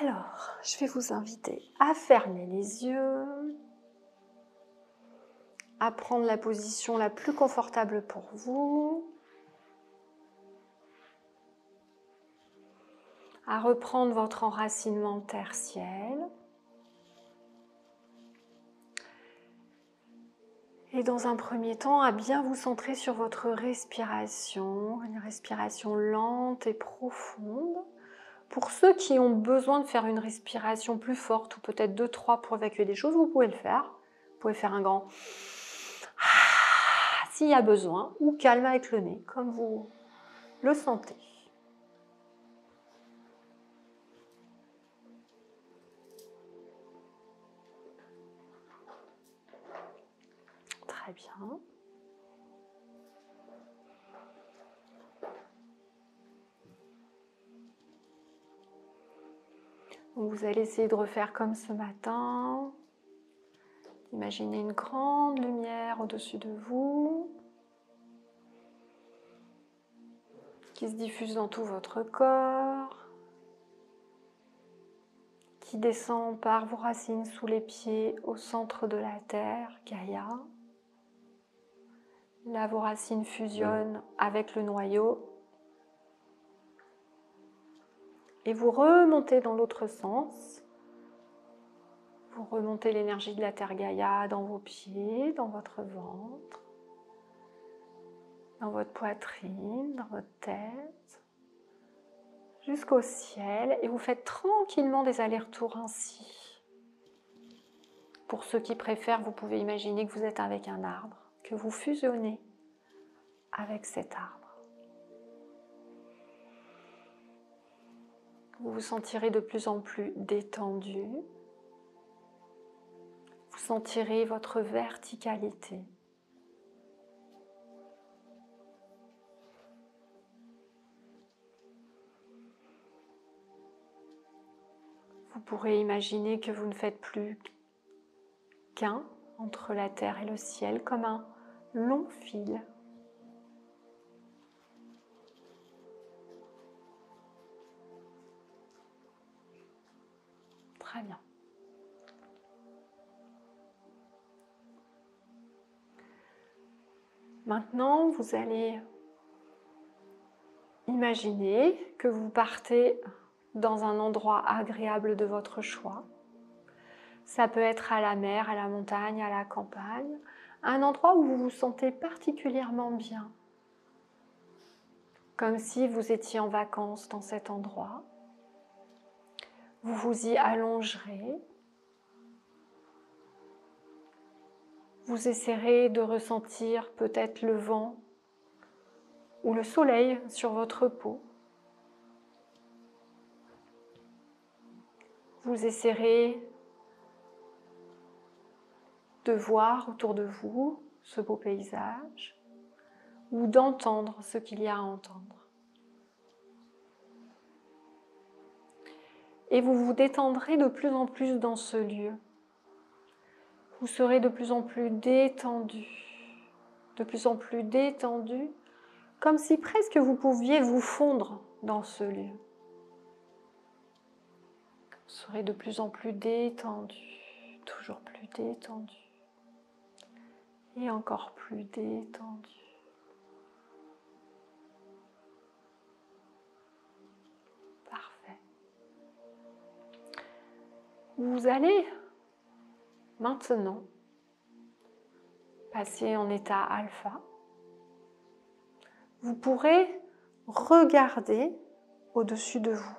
Alors, je vais vous inviter à fermer les yeux, à prendre la position la plus confortable pour vous, à reprendre votre enracinement terre-ciel. Et dans un premier temps, à bien vous centrer sur votre respiration, une respiration lente et profonde. Pour ceux qui ont besoin de faire une respiration plus forte ou peut-être 2-3 pour évacuer des choses, vous pouvez le faire. Vous pouvez faire un grand s'il y a besoin, ou calme avec le nez, comme vous le sentez. Très bien. Vous allez essayer de refaire comme ce matin. Imaginez une grande lumière au-dessus de vous qui se diffuse dans tout votre corps, qui descend par vos racines sous les pieds au centre de la terre, Gaïa. Là, vos racines fusionnent avec le noyau et vous remontez dans l'autre sens. Vous remontez l'énergie de la terre Gaïa dans vos pieds, dans votre ventre, dans votre poitrine, dans votre tête, jusqu'au ciel. Et vous faites tranquillement des allers-retours ainsi. Pour ceux qui préfèrent, vous pouvez imaginer que vous êtes avec un arbre, que vous fusionnez avec cet arbre. Vous vous sentirez de plus en plus détendu. Vous sentirez votre verticalité. Vous pourrez imaginer que vous ne faites plus qu'un entre la terre et le ciel, comme un long fil. Très bien. Maintenant, vous allez imaginer que vous partez dans un endroit agréable de votre choix. Ça peut être à la mer, à la montagne, à la campagne, un endroit où vous vous sentez particulièrement bien, comme si vous étiez en vacances dans cet endroit. Vous vous y allongerez. Vous essaierez de ressentir peut-être le vent ou le soleil sur votre peau. Vous essaierez de voir autour de vous ce beau paysage ou d'entendre ce qu'il y a à entendre. Et vous vous détendrez de plus en plus dans ce lieu. Vous serez de plus en plus détendu, comme si presque vous pouviez vous fondre dans ce lieu. Vous serez de plus en plus détendu, toujours plus détendu, et encore plus détendu. Parfait. Vous allez maintenant passer en état alpha. Vous pourrez regarder au-dessus de vous,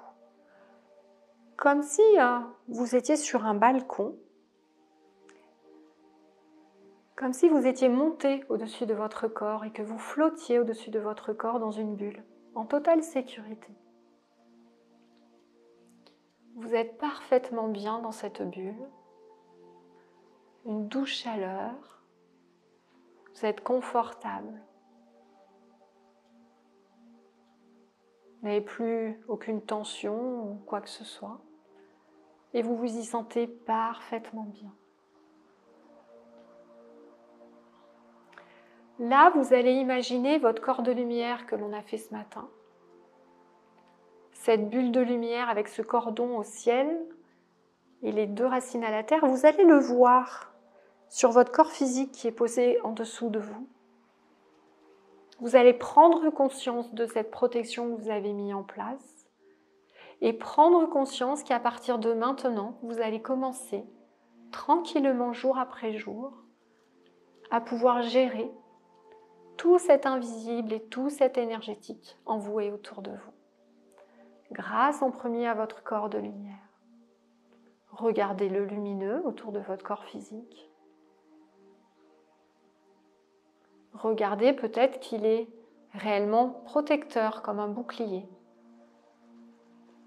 comme si vous étiez sur un balcon, comme si vous étiez monté au-dessus de votre corps et que vous flottiez au-dessus de votre corps dans une bulle, en totale sécurité. Vous êtes parfaitement bien dans cette bulle, une douce chaleur, vous êtes confortable. Vous n'avez plus aucune tension ou quoi que ce soit. Et vous vous y sentez parfaitement bien. Là, vous allez imaginer votre corps de lumière que l'on a fait ce matin cette bulle de lumière avec ce cordon au ciel et les 2 racines à la terre, vous allez le voir sur votre corps physique qui est posé en dessous de vous. Vous allez prendre conscience de cette protection que vous avez mise en place et prendre conscience qu'à partir de maintenant, vous allez commencer tranquillement, jour après jour, à pouvoir gérer tout cet invisible et tout cet énergétique en vous et autour de vous. Grâce en premier à votre corps de lumière. Regardez le lumineux autour de votre corps physique. Regardez peut-être qu'il est réellement protecteur comme un bouclier.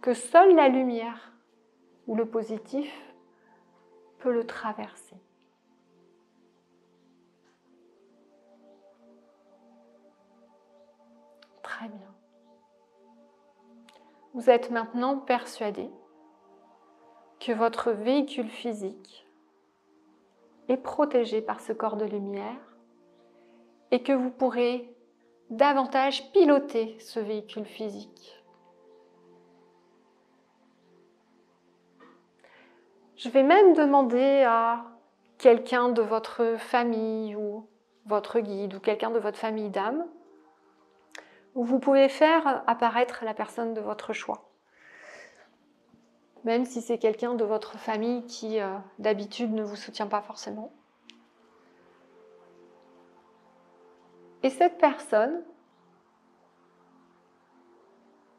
Que seule la lumière ou le positif peut le traverser. Très bien. Vous êtes maintenant persuadé que votre véhicule physique est protégé par ce corps de lumière et que vous pourrez davantage piloter ce véhicule physique. Je vais même demander à quelqu'un de votre famille ou votre guide ou quelqu'un de votre famille d'âme où vous pouvez faire apparaître la personne de votre choix. Même si c'est quelqu'un de votre famille qui, d'habitude, ne vous soutient pas forcément. Et cette personne,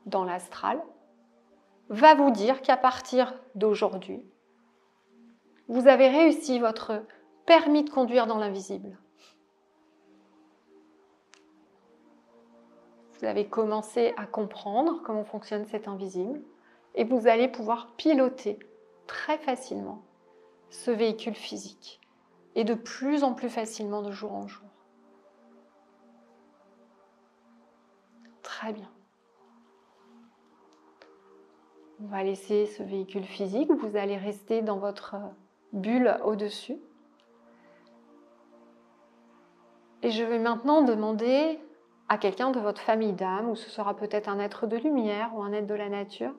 dans l'astral, va vous dire qu'à partir d'aujourd'hui, vous avez réussi votre permis de conduire dans l'invisible. Vous avez commencé à comprendre comment fonctionne cet invisible et vous allez pouvoir piloter très facilement ce véhicule physique et de plus en plus facilement de jour en jour. Très bien. On va laisser ce véhicule physique, vous allez rester dans votre bulle au-dessus. Et je vais maintenant demander à quelqu'un de votre famille d'âme, ou ce sera peut-être un être de lumière ou un être de la nature,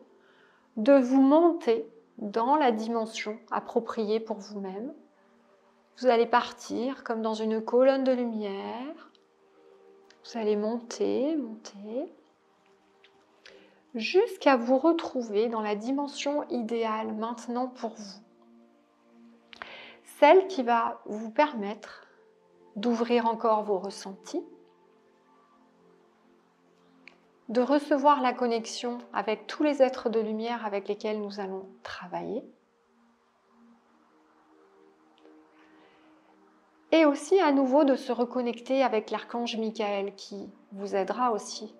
de vous monter dans la dimension appropriée pour vous-même. Vous allez partir comme dans une colonne de lumière. Vous allez monter, jusqu'à vous retrouver dans la dimension idéale maintenant pour vous. Celle qui va vous permettre d'ouvrir encore vos ressentis, de recevoir la connexion avec tous les êtres de lumière avec lesquels nous allons travailler, et aussi à nouveau de se reconnecter avec l'archange Michael qui vous aidera aussi,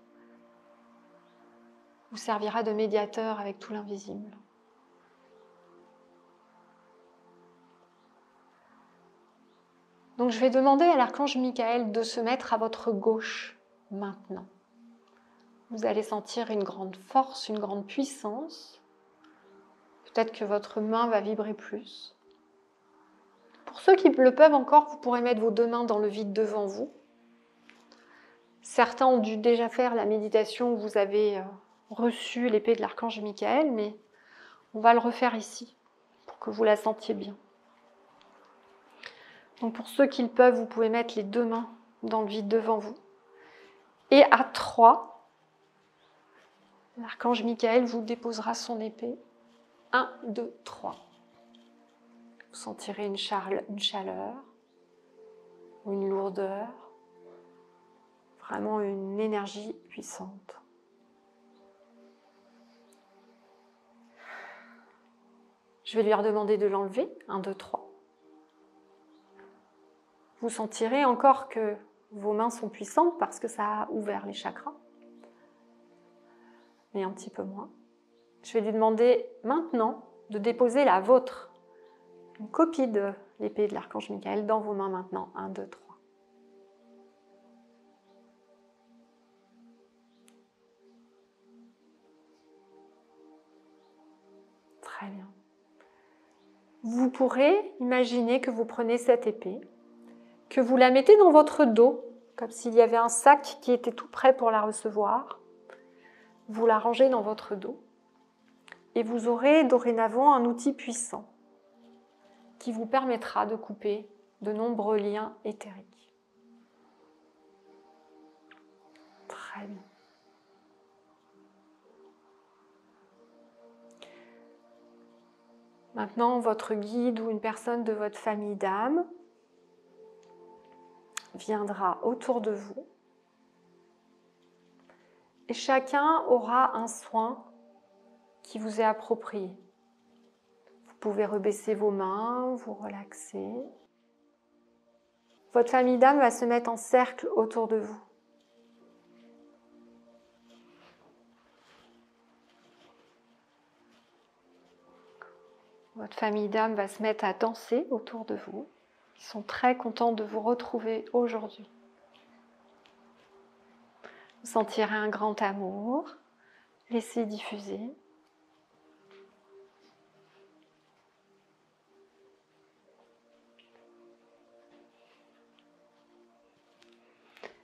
vous servira de médiateur avec tout l'invisible. Donc je vais demander à l'archange Michael de se mettre à votre gauche maintenant. Vous allez sentir une grande force, une grande puissance. Peut-être que votre main va vibrer plus. Pour ceux qui le peuvent encore, vous pourrez mettre vos 2 mains dans le vide devant vous. Certains ont dû déjà faire la méditation où vous avez reçu l'épée de l'archange Michael, mais on va le refaire ici pour que vous la sentiez bien. Donc pour ceux qui le peuvent, vous pouvez mettre les 2 mains dans le vide devant vous. Et à 3, l'archange Michael vous déposera son épée. 1, 2, 3. Vous sentirez une chaleur, ou une lourdeur, vraiment une énergie puissante. Je vais lui redemander de l'enlever. 1, 2, 3. Vous sentirez encore que vos mains sont puissantes parce que ça a ouvert les chakras, mais un petit peu moins. Je vais lui demander maintenant de déposer la vôtre, une copie de l'épée de l'archange Michael dans vos mains maintenant. 1, 2, 3. Très bien. Vous pourrez imaginer que vous prenez cette épée, que vous la mettez dans votre dos, comme s'il y avait un sac qui était tout prêt pour la recevoir. vous la rangez dans votre dos et vous aurez dorénavant un outil puissant qui vous permettra de couper de nombreux liens éthériques. Très bien. Maintenant, votre guide ou une personne de votre famille d'âme viendra autour de vous et chacun aura un soin qui vous est approprié. Vous pouvez rebaisser vos mains, vous relaxer. Votre famille d'âme va se mettre en cercle autour de vous. Votre famille d'âme va se mettre à danser autour de vous. Ils sont très contents de vous retrouver aujourd'hui. Vous sentirez un grand amour. Laissez diffuser.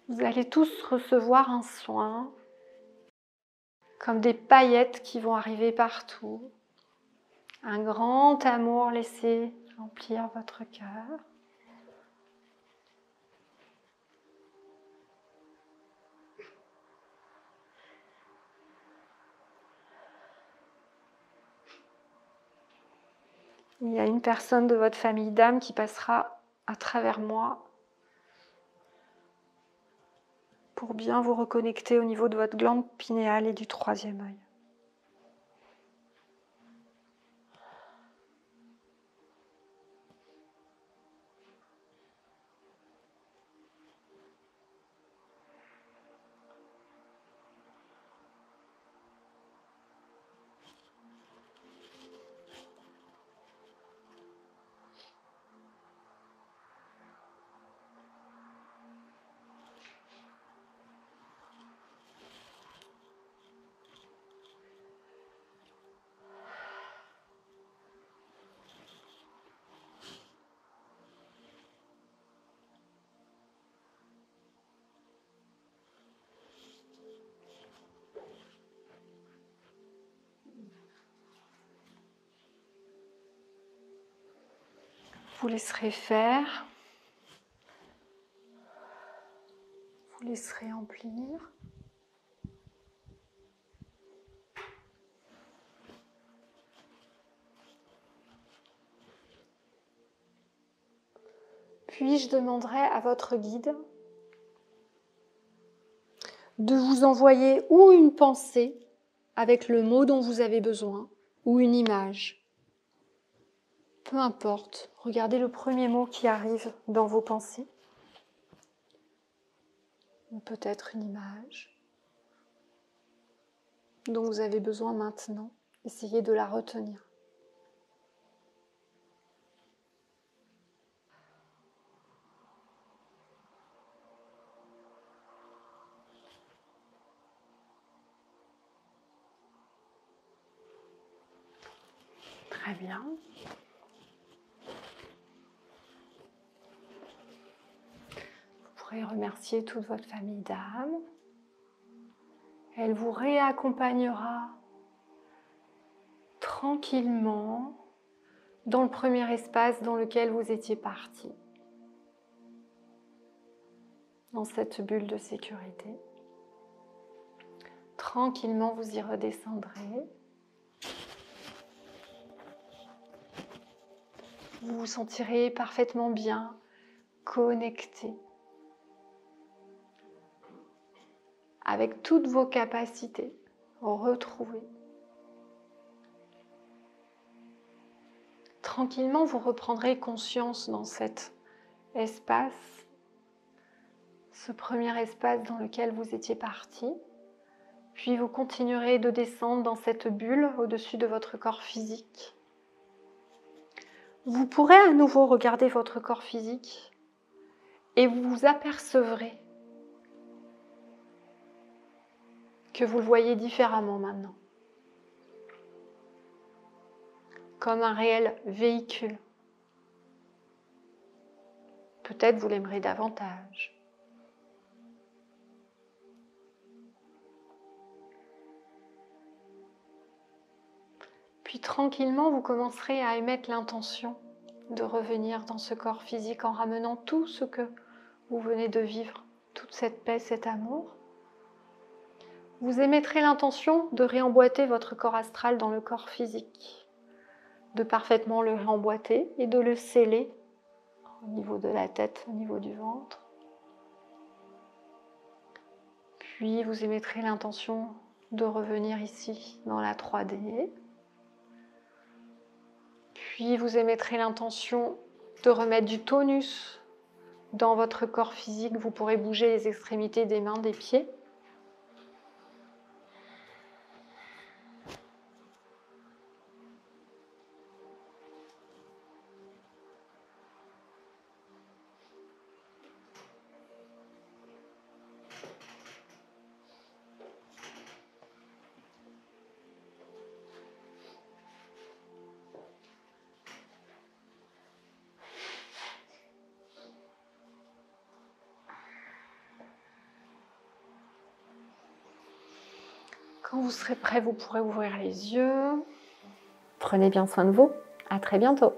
Vous allez tous recevoir un soin, comme des paillettes qui vont arriver partout. Un grand amour laissez remplir votre cœur. Il y a une personne de votre famille d'âme qui passera à travers moi pour bien vous reconnecter au niveau de votre glande pinéale et du troisième œil. Vous laisserez faire. Vous laisserez emplir. Puis je demanderai à votre guide de vous envoyer ou une pensée avec le mot dont vous avez besoin, ou une image. Peu importe, regardez le premier mot qui arrive dans vos pensées. Ou peut-être une image dont vous avez besoin maintenant. Essayez de la retenir. Très bien. Vous pourrez remercier toute votre famille d'âme. Elle vous réaccompagnera tranquillement dans le premier espace dans lequel vous étiez parti, dans cette bulle de sécurité. Tranquillement, vous y redescendrez. Vous vous sentirez parfaitement bien, connecté, avec toutes vos capacités retrouvées. Tranquillement, vous reprendrez conscience dans cet espace, ce premier espace dans lequel vous étiez parti. Puis vous continuerez de descendre dans cette bulle au-dessus de votre corps physique. Vous pourrez à nouveau regarder votre corps physique et vous vous apercevrez que vous le voyez différemment maintenant. Comme un réel véhicule. Peut-être vous l'aimerez davantage. Puis tranquillement, vous commencerez à émettre l'intention de revenir dans ce corps physique en ramenant tout ce que vous venez de vivre, toute cette paix, cet amour. Vous émettrez l'intention de réemboîter votre corps astral dans le corps physique, de parfaitement le réemboîter et de le sceller au niveau de la tête, au niveau du ventre. Puis vous émettrez l'intention de revenir ici dans la 3D. Puis vous émettrez l'intention de remettre du tonus dans votre corps physique. Vous pourrez bouger les extrémités des mains, des pieds. Quand vous serez prêt, vous pourrez ouvrir les yeux. Prenez bien soin de vous. À très bientôt.